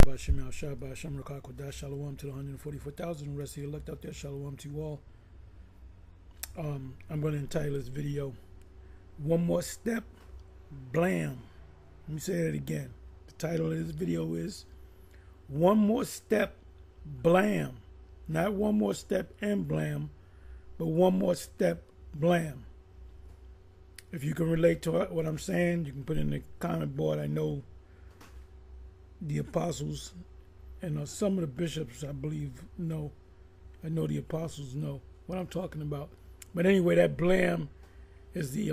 Bashem Al Shah Bashem Rakakodah Shalom to the 144,000. The rest of you looked out there, Shalom to you all. I'm going to entitle this video, One More Step, Blam. Let me say that again. The title of this video is One More Step, Blam. Not one more step and blam, but one more step, blam. If you can relate to what I'm saying, you can put in the comment board. I know the apostles and some of the bishops, I believe, know. I know the apostles know what I'm talking about. But anyway, that blam is the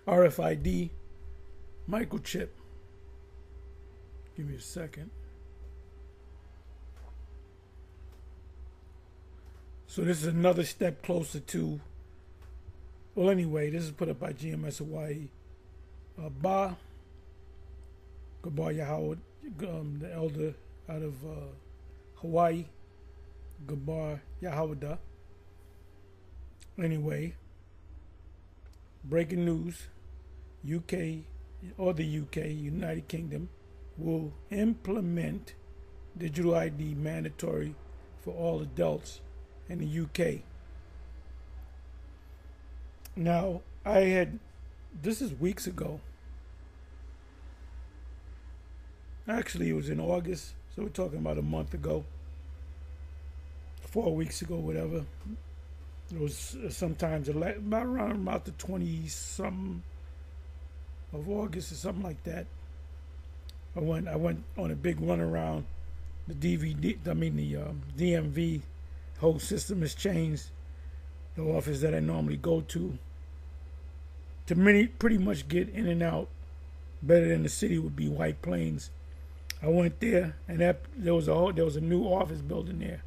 RFID microchip. Give me a second. So this is another step closer to, well, anyway, this is put up by GMS Hawaii. Gabar Yahweh, the elder out of Hawaii, Gabar Yahweh. Anyway, breaking news, UK, or the UK, United Kingdom, will implement digital ID mandatory for all adults in the UK. Now, this is weeks ago. Actually, it was in August, so we're talking about a month ago, 4 weeks ago, whatever. It was sometimes about the 20-something of August or something like that. I went on a big run around. The DMV whole system has changed. The office that I normally go to pretty much get in and out better than the city would be White Plains. I went there, and there was a new office building there.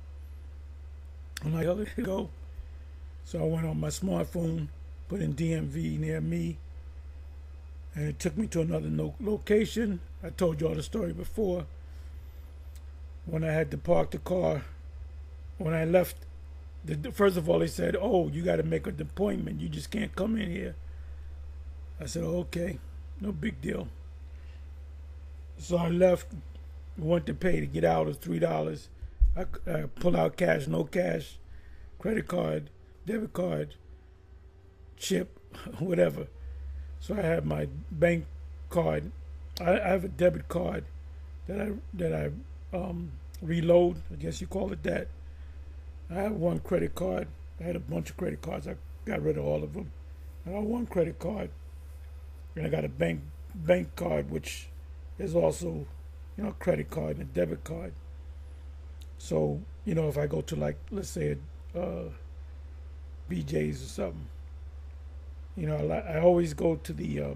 I'm like, oh, there you go. So I went on my smartphone, put in DMV near me, and it took me to another location. I told you all the story before. When I had to park the car, when I left, first of all, they said, oh, you got to make an appointment. You just can't come in here. I said, oh, okay, no big deal. So I left, went to pay to get out. It was $3. I pull out cash, no cash, credit card, debit card, chip, whatever. So I have my bank card. I have a debit card that I reload. I guess you call it that. I have one credit card. I had a bunch of credit cards. I got rid of all of them. I got one credit card, and I got a bank card, which is also, credit card and a debit card. So, if I go to, like, let's say BJ's or something, I always go to the,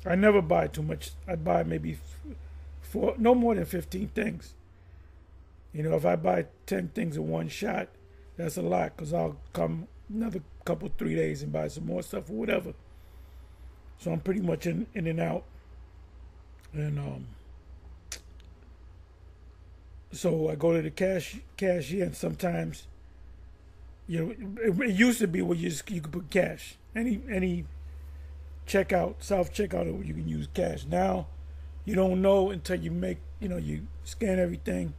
I never buy too much. I buy maybe no more than 15 things. If I buy 10 things in one shot, that's a lot, because I'll come another couple, 3 days and buy some more stuff or whatever. So I'm pretty much in and out. And so I go to the cashier, and sometimes, it used to be where you could put cash. Any checkout, self checkout, you can use cash. Now, you don't know until you make, you scan everything.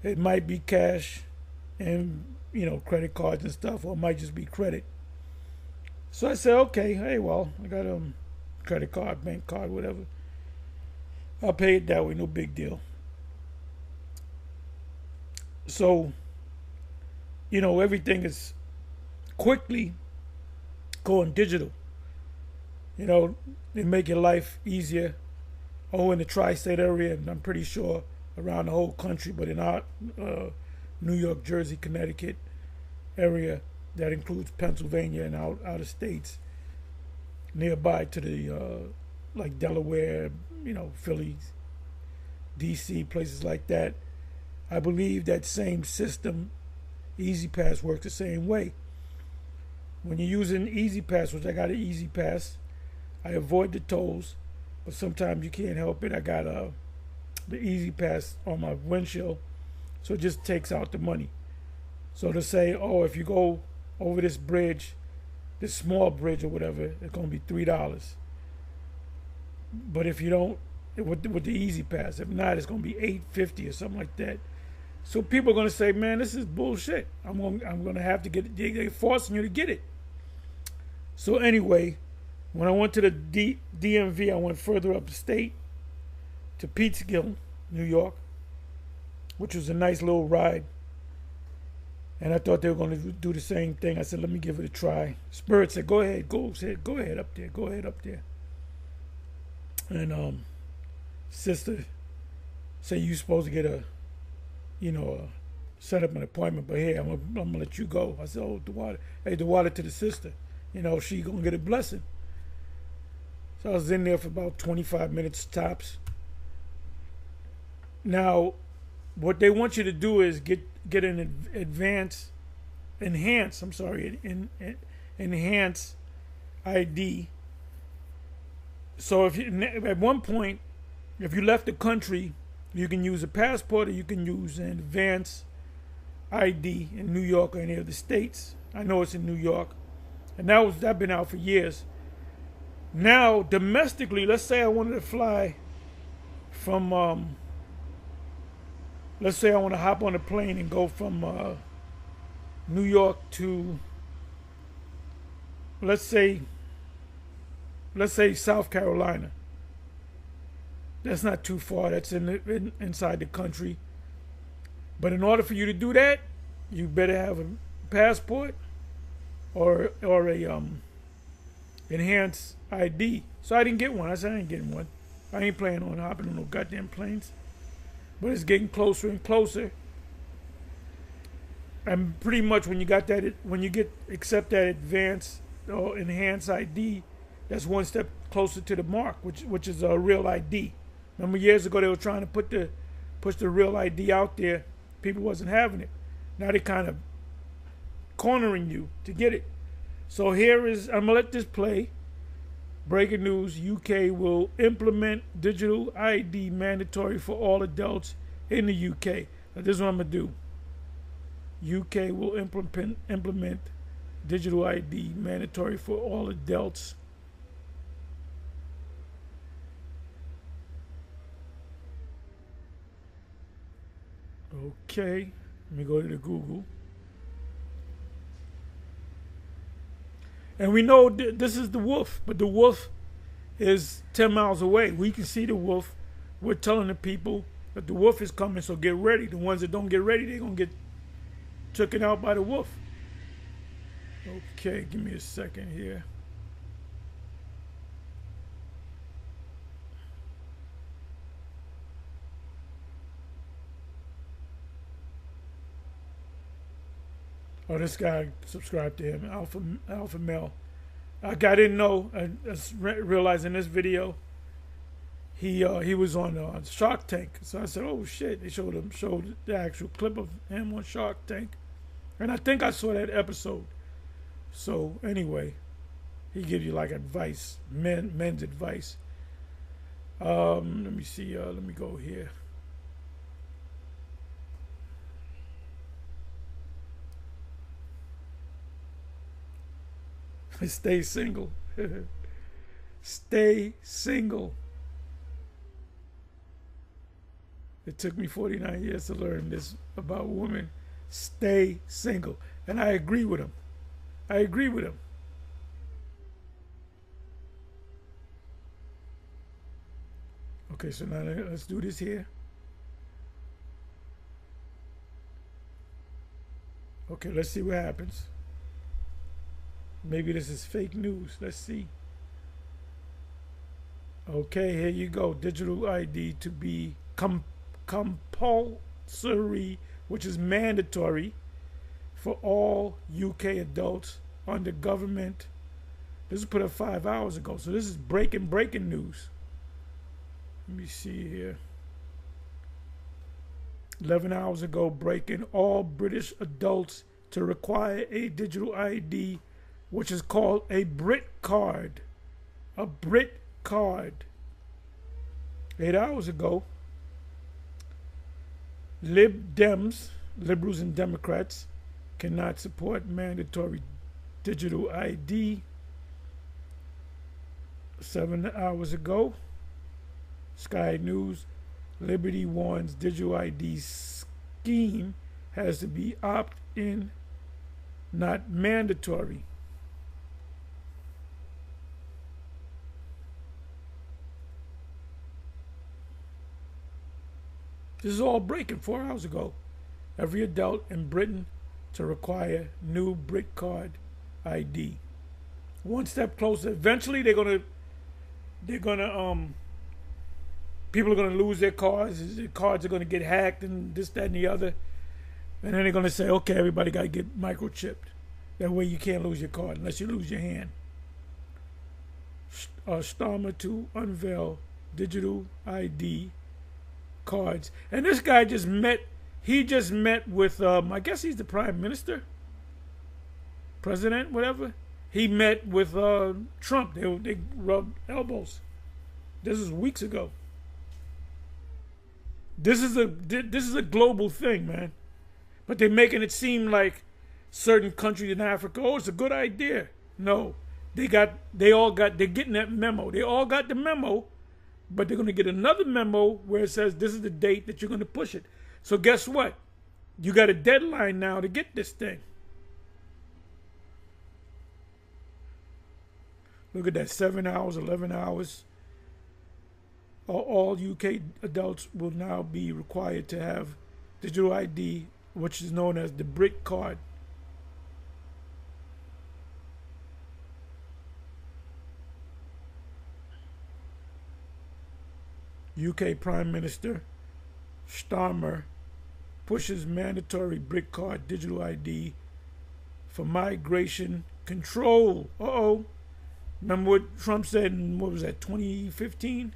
It might be cash and, credit cards and stuff, or it might just be credit. So I said, okay, hey, well, I got a credit card, bank card, whatever. I'll pay it that way, no big deal. So, everything is quickly going digital. They make your life easier. In the tri-state area, and I'm pretty sure around the whole country, but in our New York, Jersey, Connecticut area, that includes Pennsylvania and out of states nearby to the like Delaware, Philly, DC, places like that. I believe that same system, EasyPass, works the same way. When you're using EasyPass, which I got an EasyPass, I avoid the tolls, but sometimes you can't help it. I got the EasyPass on my windshield, so it just takes out the money. So to say, oh, if you go over this bridge, this small bridge or whatever, it's going to be $3. But if you don't with the Easy Pass. If not, it's going to be $850 or something like that. So people are going to say, "Man, this is bullshit. I'm going to have to get it. They're forcing you to get it." So anyway, when I went to the DMV, I went further up the state to Peekskill, New York, which was a nice little ride. And I thought they were going to do the same thing. I said, "Let me give it a try." Spirit said, "Go ahead, go ahead up there, go ahead up there." And sister said, "You supposed to get set up an appointment, but hey, I'm gonna let you go." I said, "Oh, the water, hey, the water to the sister. She gonna get a blessing." So I was in there for about 25 minutes tops. Now, what they want you to do is get an enhance ID. So at one point, if you left the country, you can use a passport or you can use an advance ID in New York or any of the states. I know it's in New York, and that's been out for years. Now, domestically, let's say I wanted to fly from, let's say I want to hop on a plane and go from New York to, let's say South Carolina. That's not too far. That's inside the country. But in order for you to do that, you better have a passport or a enhanced ID. So I didn't get one. I said I ain't getting one. I ain't planning on hopping on no goddamn planes. But it's getting closer and closer. And pretty much when you accept that advanced or enhanced ID, that's one step closer to the mark, which is a real ID. Remember years ago they were trying to push the real ID out there. People wasn't having it. Now they're kind of cornering you to get it. So I'm gonna let this play. Breaking news: UK will implement digital ID mandatory for all adults in the UK. Now this is what I'm gonna do. UK will implement digital ID mandatory for all adults. Okay, let me go to the Google. And we know this is the wolf, but the wolf is 10 miles away. We can see the wolf. We're telling the people that the wolf is coming, so get ready. The ones that don't get ready, they're going to get taken out by the wolf. Okay, give me a second here. Oh, this guy subscribed to him, Alpha Male. I didn't know. I realized in this video, he was on Shark Tank. So I said, "Oh shit!" They showed the actual clip of him on Shark Tank, and I think I saw that episode. So anyway, he gives you like advice, men's advice. Let me see. Let me go here. Stay single. Stay single. It took me 49 years to learn this about women. Stay single. And I agree with him. I agree with him. Okay, so now let's do this here. Okay, let's see what happens. Maybe this is fake news. Let's see. Okay, here you go. Digital ID to be compulsory, which is mandatory for all UK adults under government. This was put up 5 hours ago. So this is breaking news. Let me see here. 11 hours ago, breaking: all British adults to require a digital ID, which is called a Brit card. A Brit card. 8 hours ago, Liberals and Democrats cannot support mandatory digital ID. 7 hours ago, Sky News. Liberty warns digital ID scheme has to be opt-in, not mandatory. This is all breaking 4 hours ago. Every adult in Britain to require new brick card ID. One step closer. Eventually, people are gonna lose their cards. Their cards are gonna get hacked and this, that, and the other. And then they're gonna say, okay, everybody gotta get microchipped. That way you can't lose your card unless you lose your hand. Starmer to unveil digital ID cards. And this guy just met with, I guess he's the prime minister, president, whatever. He met with Trump. They rubbed elbows. This is weeks ago. This is a global thing, man. But they're making it seem like certain countries in Africa, oh, it's a good idea. No, they're getting that memo. They all got the memo, but they're going to get another memo where it says this is the date that you're going to push it. So guess what? You got a deadline now to get this thing. Look at that, 7 hours, 11 hours. All UK adults will now be required to have digital ID, which is known as the brick card. UK Prime Minister Starmer pushes mandatory brick card digital ID for migration control. Uh-oh. Remember what Trump said in, what was that, 2015?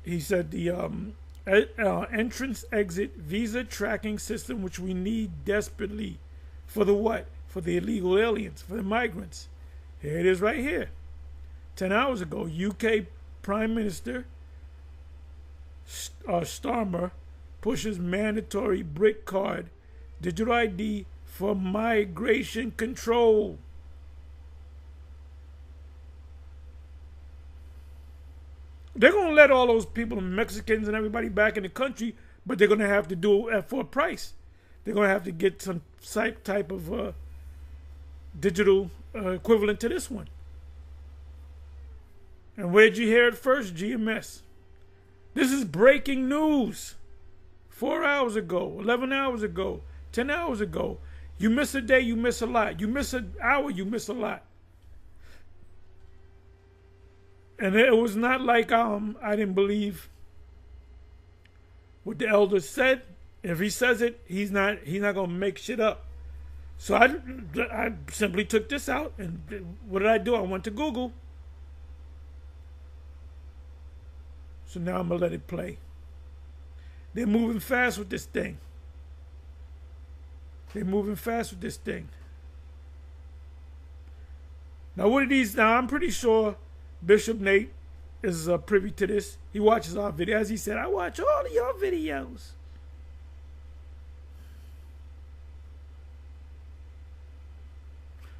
He said the entrance exit visa tracking system, which we need desperately for the what? For the illegal aliens, for the migrants. Here it is right here. 10 hours ago, UK Prime Minister Starmer pushes mandatory brick card digital ID for migration control. They're going to let all those people, Mexicans and everybody, back in the country, but they're going to have to do it for a price. They're going to have to get some type of digital equivalent to this one. And where'd you hear it first? GMS. This is breaking news. 4 hours ago, 11 hours ago, 10 hours ago. You miss a day, you miss a lot. You miss an hour, you miss a lot. And it was not like I didn't believe what the elder said. If he says it, he's not gonna make shit up. So I simply took this out, and what did I do? I went to Google. So now I'm gonna let it play. They're moving fast with this thing. They're moving fast with this thing. Now what are these? Now I'm pretty sure Bishop Nate is privy to this. He watches our videos. As he said, I watch all of your videos.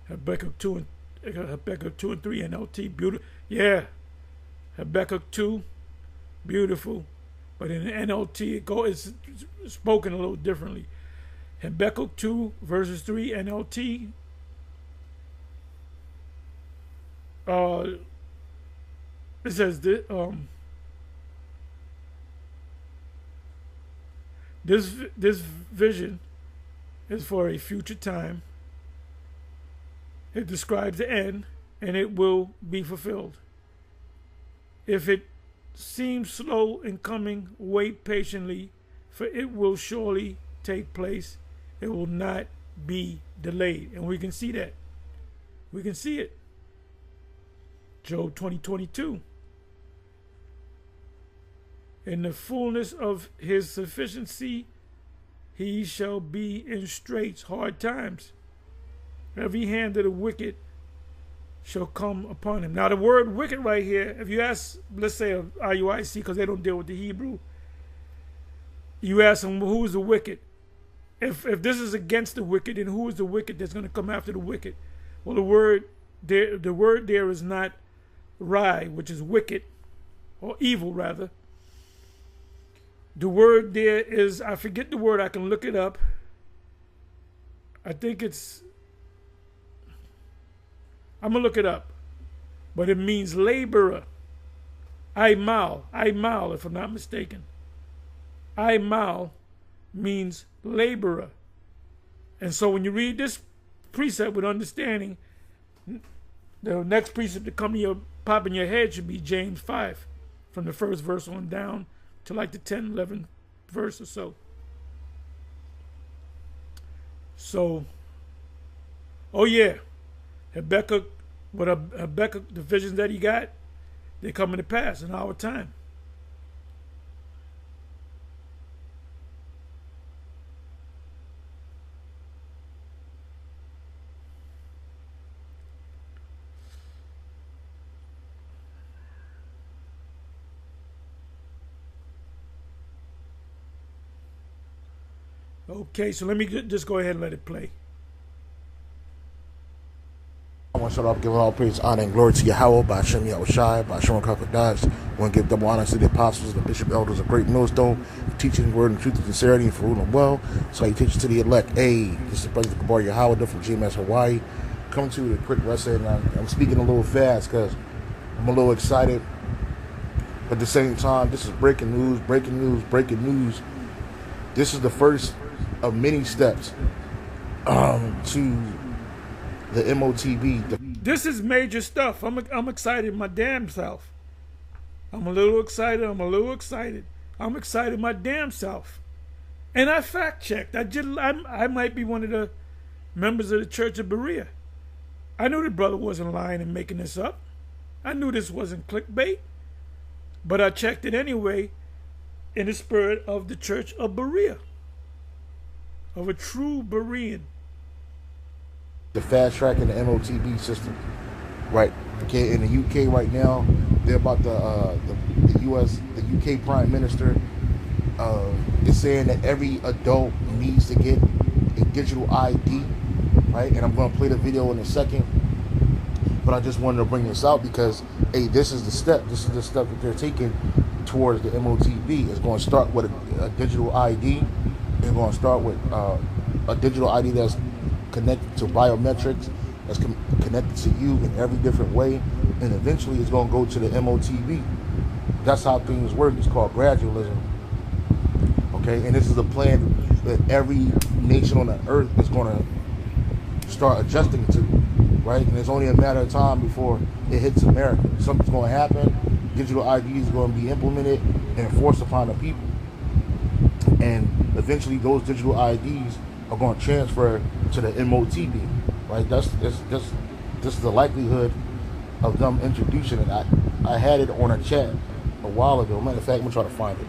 Habakkuk 2 and 3 NLT, beautiful. Yeah, Habakkuk 2, beautiful. But in the NLT, it's spoken a little differently. Habakkuk 2 verses 3 NLT. It says this vision is for a future time. It describes the end, and it will be fulfilled. If it seems slow in coming, wait patiently, for it will surely take place. It will not be delayed. And we can see that. We can see it. Job 20:22. In the fullness of his sufficiency, he shall be in straits, hard times. Every hand of the wicked shall come upon him. Now the word wicked right here, if you ask, let's say IUIC, because they don't deal with the Hebrew, you ask them, well, who's the wicked? If this is against the wicked, then who is the wicked that's going to come after the wicked? Well, the word there is not Rai, which is wicked. or evil rather. The word there is, I forget the word, I can look it up. I think it's, I'm going to look it up. But it means laborer. Aimal, if I'm not mistaken. Aimal means laborer. And so when you read this precept with understanding, the next precept to come to your, pop in your head should be James 5, from the first verse on down to like the 10, 11th verse or so. So, oh yeah, Habakkuk, Habakkuk, the visions that he got, they're coming to pass in our time. Okay, so let me just go ahead and let it play. I want to start off giving all praise, honor, and glory to Yahweh, by Hashem Yahushai, by Hashem Kakadash. I want to give double honor to the apostles, the bishop, elders, of great millstone, for teaching the word and truth and sincerity, and for ruling well. Salutations to the elect. Hey, this is Brother Kabar Yahweh from GMS Hawaii. Coming to you with a quick lesson. I'm speaking a little fast because I'm a little excited. But at the same time, this is breaking news, breaking news, breaking news. This is the first of many steps to the MOTB. This is major stuff. I'm excited my damn self. I'm a little excited. I'm excited my damn self. And I fact checked. I might be one of the members of the Church of Berea. I knew the brother wasn't lying and making this up. I knew this wasn't clickbait. But I checked it anyway in the spirit of the Church of Berea. Of a true Berean. The fast track in the MOTB system, right? Okay, in the UK right now, they're about the UK Prime Minister is saying that every adult needs to get a digital ID, right? And I'm going to play the video in a second, but I just wanted to bring this out because, hey, this is the step. This is the step that they're taking towards the MOTB. It's going to start with a digital ID. It's going to start with a digital ID that's connected to biometrics, that's connected to you in every different way, and eventually it's going to go to the MOTB. That's how things work. It's called gradualism. Okay, and this is a plan that every nation on the earth is going to start adjusting to, right? And it's only a matter of time before it hits America. Something's going to happen. Digital ID is going to be implemented and enforced upon the people. And eventually those digital IDs are going to transfer to the MOTB, right? This is the likelihood of them introducing it. I had it on a chat a while ago. Matter of fact, I'm going to try to find it.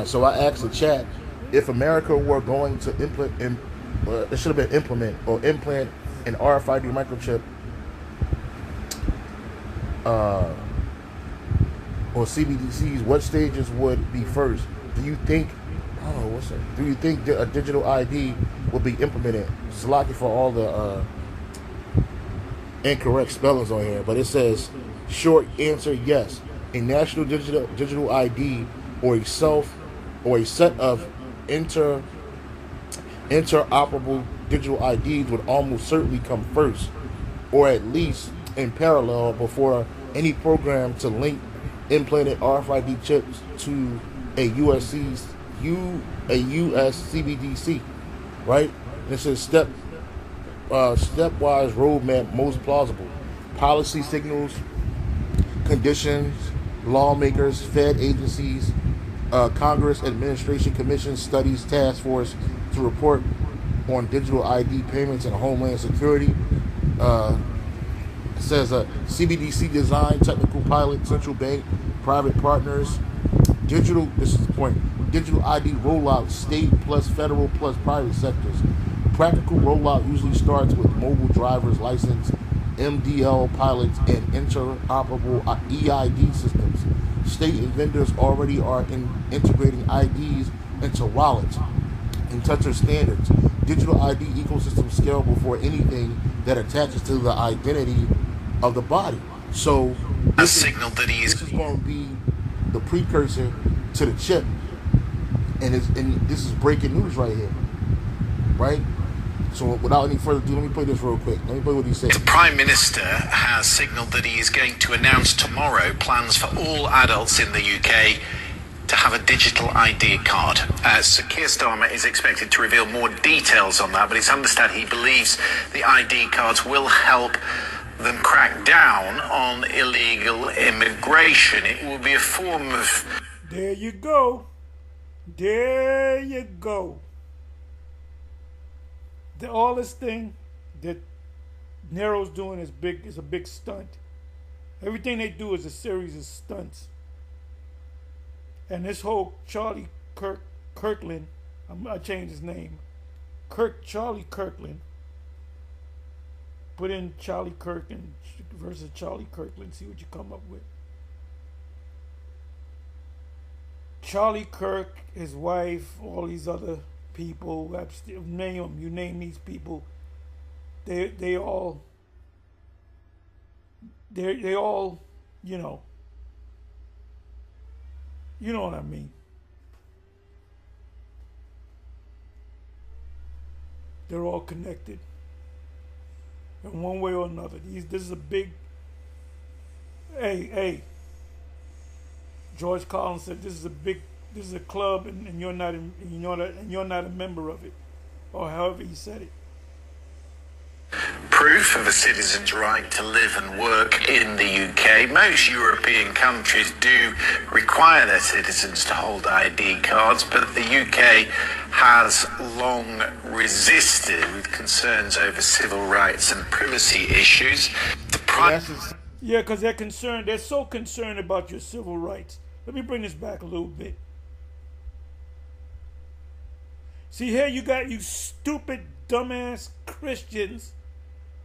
So I asked the chat if America were going to implement an RFID microchip or CBDCs, what stages would be first? Do you think, do you think a digital ID will be implemented? Salaki for all the incorrect spellings on here, but it says, short answer, yes. A national digital ID or a set of interoperable digital IDs would almost certainly come first, or at least in parallel before any program to link implanted RFID chips to a US CBDC, right? This is stepwise roadmap most plausible. Policy signals, conditions, lawmakers, Fed agencies, Congress, administration, commissions, studies, task force to report on digital ID payments and Homeland Security. It says CBDC design, technical pilot, central bank, private partners, this is the point, digital ID rollout, state plus federal plus private sectors. Practical rollout usually starts with mobile driver's license, MDL pilots, and interoperable EID systems. State and vendors already are integrating IDs into wallets and toucher standards. Digital ID ecosystem scale before anything that attaches to the identity of the body. So has signaled that he is this is going to be the precursor to the chip, and this is breaking news right here, right? So without any further ado, let me play this real quick. Let me play what he said. The Prime Minister has signalled that he is going to announce tomorrow plans for all adults in the UK to have a digital ID card. Sir Keir Starmer is expected to reveal more details on that, but it's understood he believes the ID cards will help them crack down on illegal immigration. It will be a form of... There you go. There you go. All this thing that Nero's doing is a big stunt. Everything they do is a series of stunts. And this whole Charlie Kirkland, I changed his name. Charlie Kirkland. Put in Charlie Kirkland versus Charlie Kirkland. See what you come up with. Charlie Kirk, his wife, all these other people, name them. You name these people. They all, you know what I mean. They're all connected in one way or another. This is a big. Hey. George Collins said this is a club, and you're not a member of it, or however he said it. Proof of a citizen's right to live and work in the UK. Most European countries do require their citizens to hold ID cards, but the UK has long resisted with concerns over civil rights and privacy issues. Yeah, because they're concerned. They're so concerned about your civil rights. Let me bring this back a little bit. See, here you got you stupid, dumbass Christians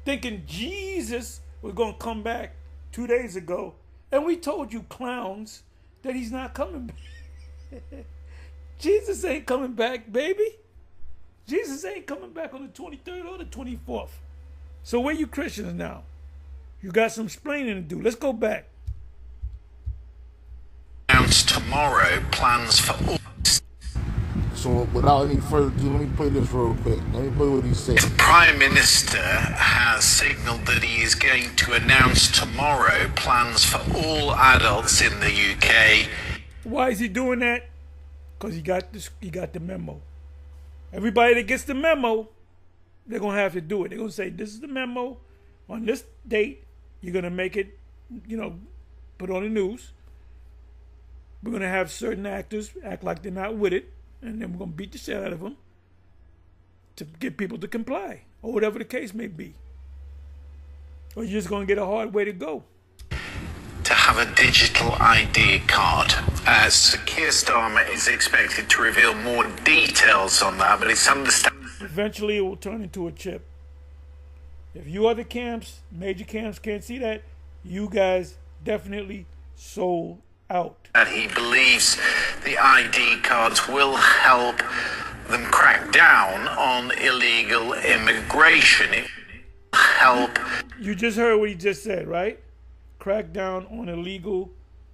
thinking Jesus was going to come back 2 days ago. And we told you clowns that he's not coming back. Jesus ain't coming back, baby. Jesus ain't coming back on the 23rd or the 24th. So where you Christians now? You got some explaining to do. Let's go back. Announce tomorrow plans for all. So without any further ado, let me play this real quick. Let me play what he said. The Prime Minister has signalled that he is going to announce tomorrow plans for all adults in the UK. Why is he doing that? Because he got the memo. Everybody that gets the memo, they're going to have to do it. They're going to say, this is the memo. On this date, you're going to make it, put on the news. We're going to have certain actors act like they're not with it. And then we're going to beat the shit out of them to get people to comply, or whatever the case may be. Or you're just going to get a hard way to go. To have a digital ID card. Sir Keir Starmer is expected to reveal more details on that, but it's understandable. Eventually it will turn into a chip. If you other camps, major camps, can't see that, you guys definitely sold out. That he believes the ID cards will help them crack down on illegal immigration. It will help. You just heard what he just said, right? Crack down on illegal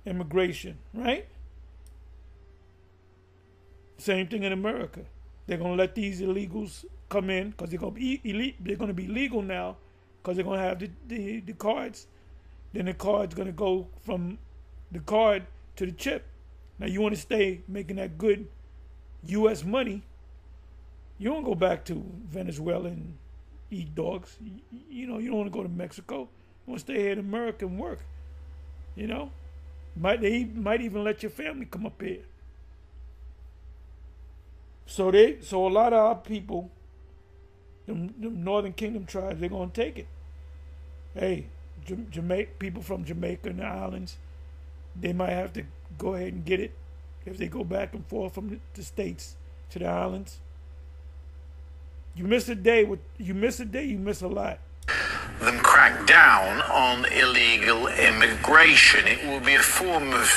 immigration, right? Same thing in America. They're going to let these illegals come in because they're going to be legal now because they're going to have the cards. Then the card's going to go from the card to the chip. Now you want to stay making that good U.S. money. You don't go back to Venezuela and eat dogs. You don't want to go to Mexico. You want to stay here in America and work. They might even let your family come up here. So a lot of our people, the Northern Kingdom tribes, they're gonna take it. Hey, people from Jamaica and the islands, they might have to go ahead and get it if they go back and forth from the states to the islands. You miss a day, you miss a lot. Them crack down on illegal immigration. It will be a form of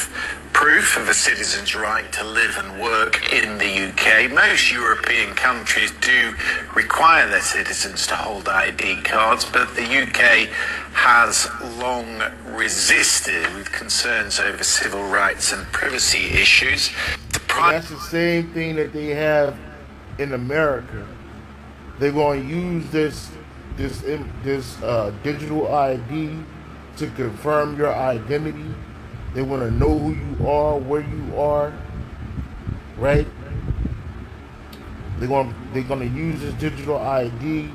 proof of a citizen's right to live and work in the UK. Most European countries do require their citizens to hold ID cards, but the UK has long resisted with concerns over civil rights and privacy issues. That's the same thing that they have in America. They're going to use this digital ID to confirm your identity. They want to know who you are, where you are, right? They're going to use this digital ID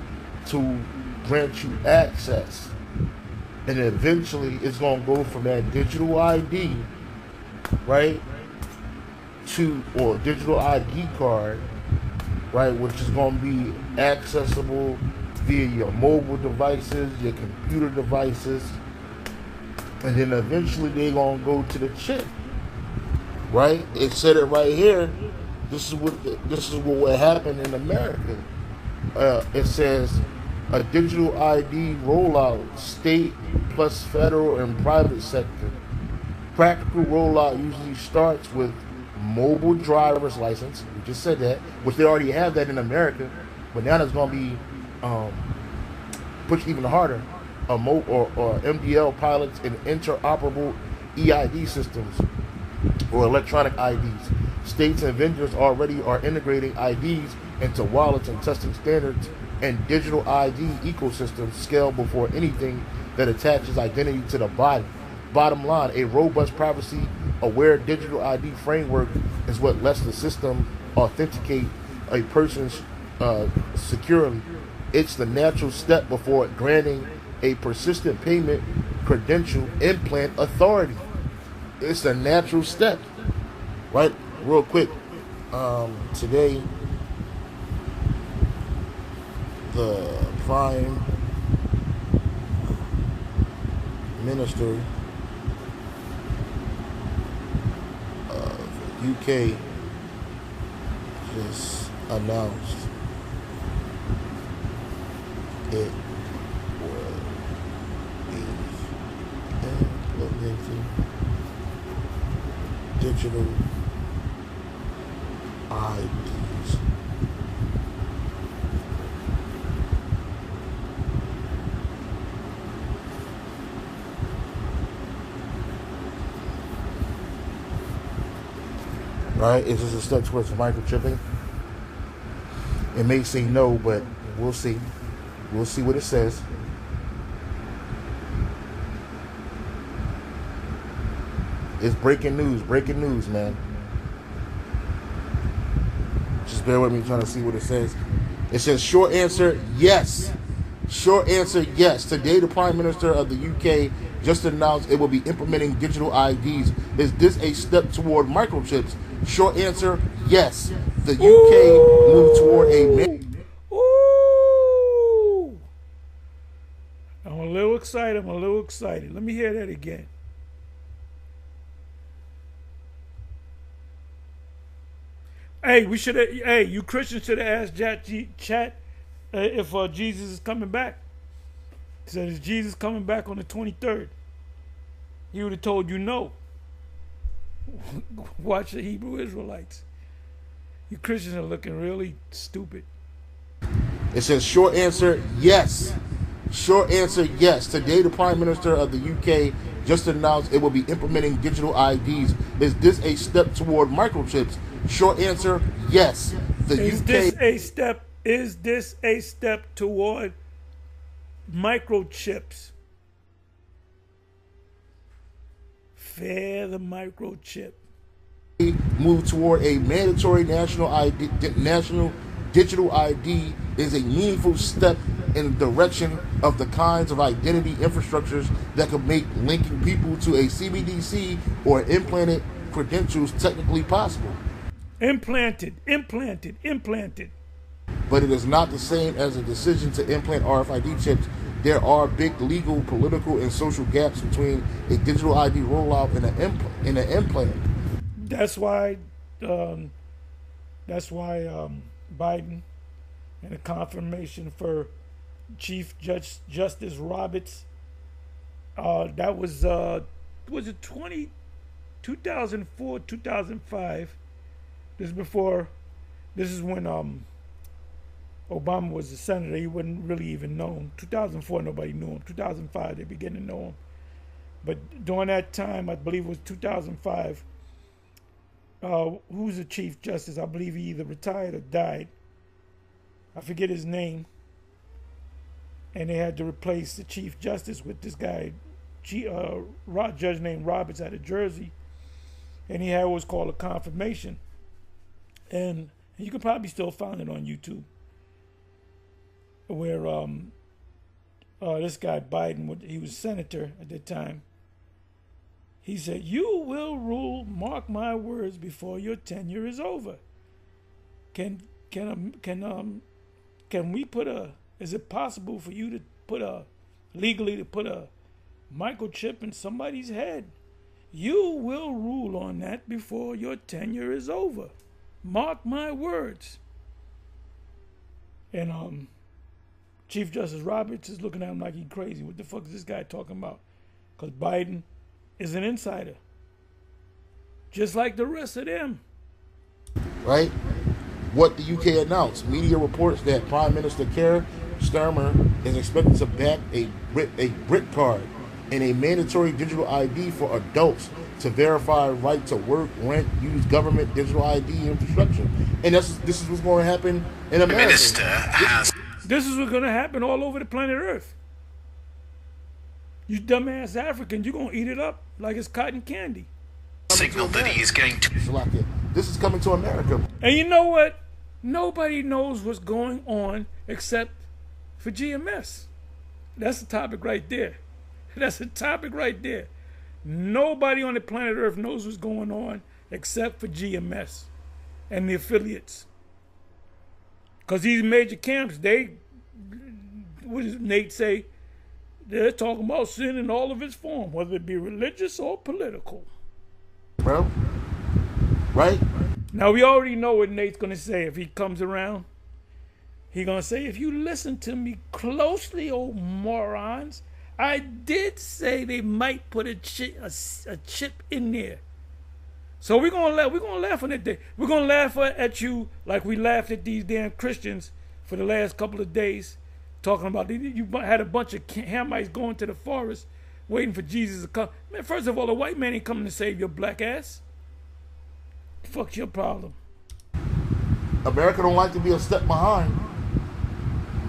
to grant you access, and eventually it's going to go from that digital ID, right, or digital ID card, right, which is going to be accessible via your mobile devices, your computer devices, and then eventually they're going to go to the chip, right? It said it right here. This is what happened in America. It says a digital ID rollout, state plus federal and private sector. Practical rollout usually starts with mobile driver's license. We just said that, which they already have that in America, but now it's going to be pushed even harder. Or MDL pilots and interoperable EID systems or electronic IDs. States and vendors already are integrating IDs into wallets and testing standards and digital ID ecosystems scale before anything that attaches identity to the body. Bottom line, a robust privacy-aware digital ID framework is what lets the system authenticate a person securely. It's the natural step before granting a persistent payment credential implant authority. It's a natural step, right? Real quick, today the Prime Minister of UK just announced it implementing digital IDs. Right? Is this a step towards microchipping? It may say no, but we'll see. We'll see what it says. It's breaking news, man. Just bear with me trying to see what it says. It says short answer, yes. Short answer, yes. Today, the Prime Minister of the UK just announced it will be implementing digital IDs. Is this a step toward microchips? Short answer, yes. The UK moved toward a... Ooh! I'm a little excited. Let me hear that again. Hey, you Christians should have asked chat if Jesus is coming back. He said, is Jesus coming back on the 23rd? He would have told you no. Watch the Hebrew Israelites. You Christians are looking really stupid. It says short answer, yes. Short answer, yes. Today, the Prime Minister of the UK just announced it will be implementing digital IDs. Is this a step toward microchips? Short answer, yes. Is this a step toward microchips? Fair the microchip. Move toward a mandatory national digital ID is a meaningful step in the direction of the kinds of identity infrastructures that could make linking people to a CBDC or implanted credentials technically possible. Implanted. But it is not the same as a decision to implant RFID chips. There are big legal, political, and social gaps between a digital ID rollout and an implant. That's why Biden and a confirmation for Chief Justice Roberts. That was it 2004, 2005. This is when Obama was a senator. He wasn't really even known. 2004, nobody knew him. 2005, they began to know him. But during that time, I believe it was 2005, who's the Chief Justice? I believe he either retired or died. I forget his name. And they had to replace the Chief Justice with this guy, judge named Roberts out of Jersey. And he had what was called a confirmation. And you can probably still find it on YouTube, where this guy Biden, he was senator at the time. He said, "You will rule, mark my words, before your tenure is over." Can we put a? Is it possible for you to put legally to put a microchip in somebody's head? You will rule on that before your tenure is over. Mark my words. And Chief Justice Roberts is looking at him like he's crazy. What the fuck is this guy talking about? Because Biden is an insider, just like the rest of them. Right? What the UK announced. Media reports that Prime Minister Keir Starmer is expected to back a Brit card and a mandatory digital ID for adults to verify right to work, rent, use government digital ID infrastructure. And this is what's going to happen in America. Minister has... This is what's going to happen all over the planet Earth. You dumbass Africans, you're going to eat it up like it's cotton candy. signaled that he is going to... This is coming to America. And you know what? Nobody knows what's going on except for GMS. That's the topic right there. That's the topic right there. Nobody on the planet Earth knows what's going on except for GMS and the affiliates. Because these major camps, what does Nate say? They're talking about sin in all of its form, whether it be religious or political. Bro, right? Now, we already know what Nate's going to say if he comes around. He's going to say, if you listen to me closely, oh morons, I did say they might put a chip in there. So we're gonna laugh on it. We're gonna laugh at you like we laughed at these damn Christians for the last couple of days, talking about you had a bunch of Hamites going to the forest waiting for Jesus to come. Man, first of all, the white man ain't coming to save your black ass. Fuck's your problem? America don't like to be a step behind,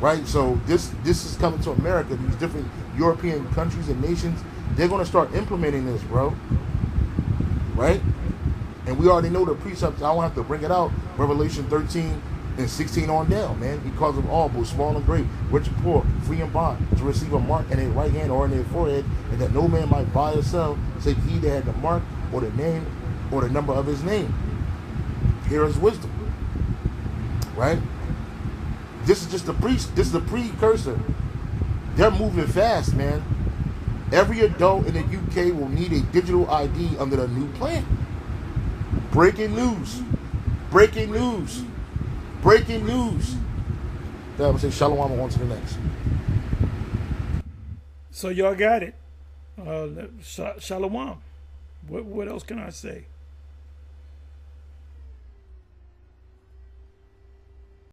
right? So this is coming to America. These different European countries and nations, they're gonna start implementing this, bro. Right? And we already know the precepts. I don't have to bring it out. Revelation 13 and 16 on down, man. He calls them all, both small and great, rich and poor, free and bond, to receive a mark in their right hand or in their forehead, and that no man might buy or sell, save he that had the mark or the name or the number of his name. Here is wisdom. Right? This is just this is the precursor. They're moving fast, man. Every adult in the UK will need a digital ID under the new plan. Breaking news. Breaking news. Breaking news. I would say shalom on to the next. So y'all got it. Shalom. What else can I say?